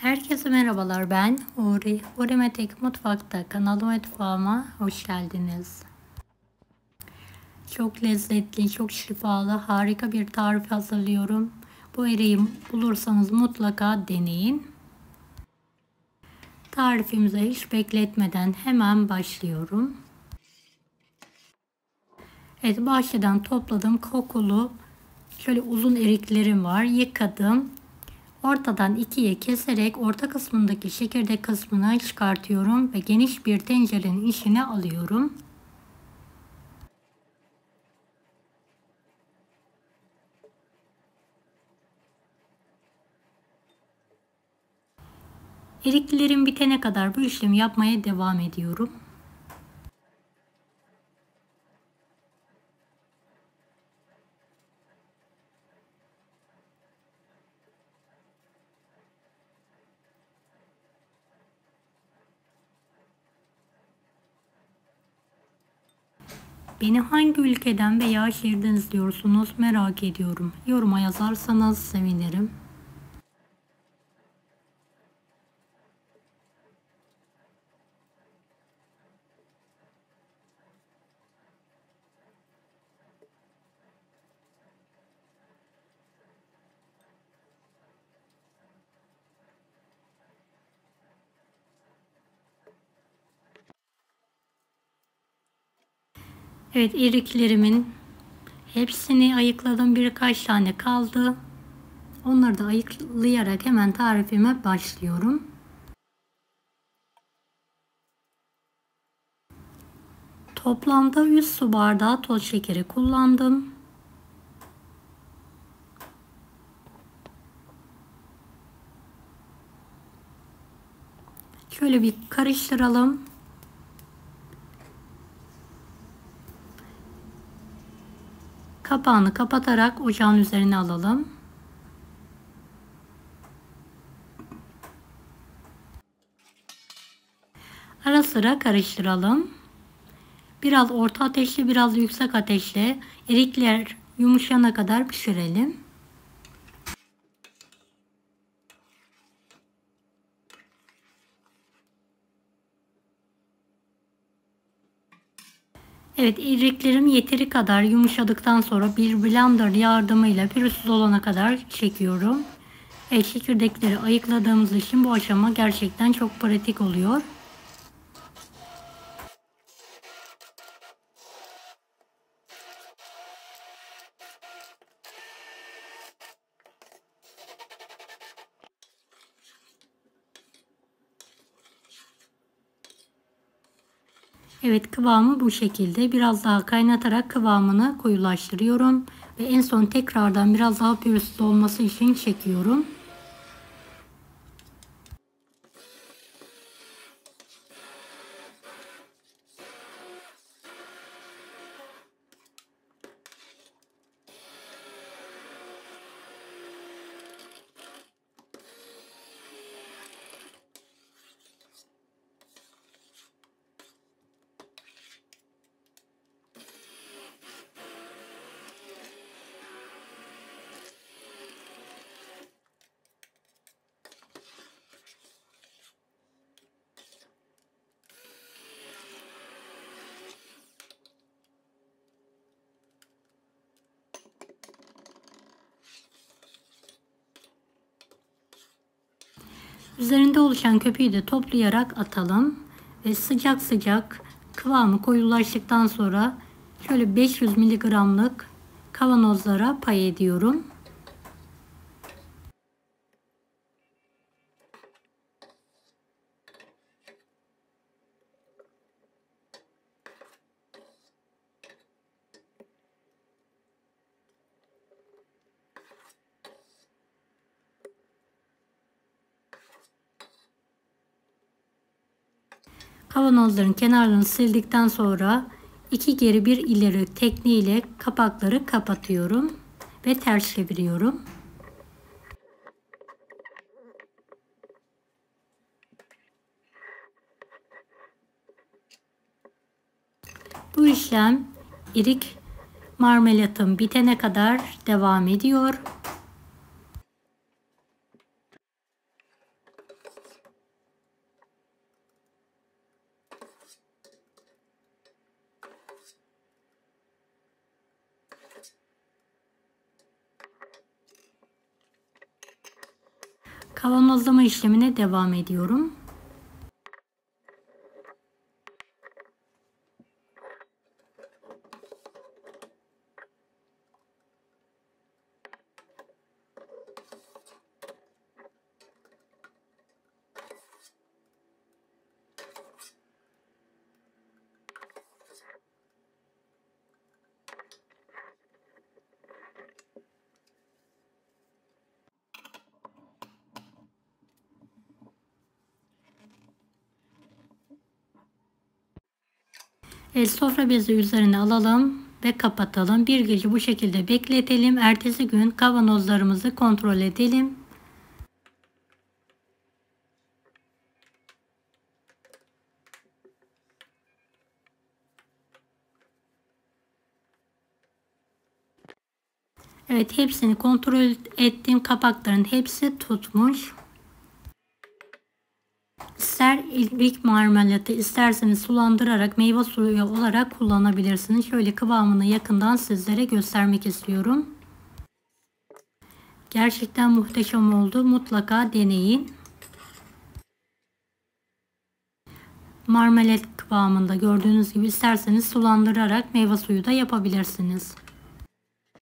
Herkese merhabalar, ben Huri. Huri Metek Mutfak'ta mutfağıma hoş geldiniz. Çok lezzetli, çok şifalı, harika bir tarif hazırlıyorum. Bu eriği bulursanız mutlaka deneyin. Tarifimize hiç bekletmeden hemen başlıyorum. Evet, bahçeden topladım kokulu şöyle uzun eriklerim var. Yıkadım. Ortadan ikiye keserek orta kısmındaki çekirdek kısmını çıkartıyorum ve geniş bir tencerenin içine alıyorum. Eriklerim bitene kadar bu işlemi yapmaya devam ediyorum. Beni hangi ülkeden veya şehirden izliyorsunuz merak ediyorum. Yoruma yazarsanız sevinirim. Evet, eriklerimin hepsini ayıkladım. Birkaç tane kaldı. Onları da ayıklayarak hemen tarifime başlıyorum. Toplamda 100 su bardağı toz şekeri kullandım. Şöyle bir karıştıralım. Kapağını kapatarak ocağın üzerine alalım. Ara sıra karıştıralım. Biraz orta ateşli, biraz yüksek ateşle erikler yumuşayana kadar pişirelim. Evet, eriklerim yeteri kadar yumuşadıktan sonra bir blender yardımıyla pürüzsüz olana kadar çekiyorum. Evet, çekirdekleri ayıkladığımız için bu aşama gerçekten çok pratik oluyor. Evet, kıvamı bu şekilde. Biraz daha kaynatarak kıvamını koyulaştırıyorum. Ve en son tekrardan biraz daha pürüzsüz olması için çekiyorum. Üzerinde oluşan köpüğü de toplayarak atalım. Ve sıcak sıcak kıvamı koyulaştıktan sonra şöyle 500 mg'lık kavanozlara pay ediyorum. Kavanozların kenarlarını sildikten sonra 2 geri 1 ileri tekniğiyle kapakları kapatıyorum ve ters çeviriyorum. Bu işlem erik marmelatım bitene kadar devam ediyor. Kavanozlama işlemine devam ediyorum. Sofra bezi üzerine alalım ve kapatalım. Bir gece bu şekilde bekletelim. Ertesi gün kavanozlarımızı kontrol edelim. Evet, hepsini kontrol ettim. Kapakların hepsi tutmuş. İster ilk marmelatı isterseniz sulandırarak meyve suyu olarak kullanabilirsiniz. Şöyle kıvamını yakından sizlere göstermek istiyorum. Gerçekten muhteşem oldu. Mutlaka deneyin. Marmelat kıvamında gördüğünüz gibi isterseniz sulandırarak meyve suyu da yapabilirsiniz.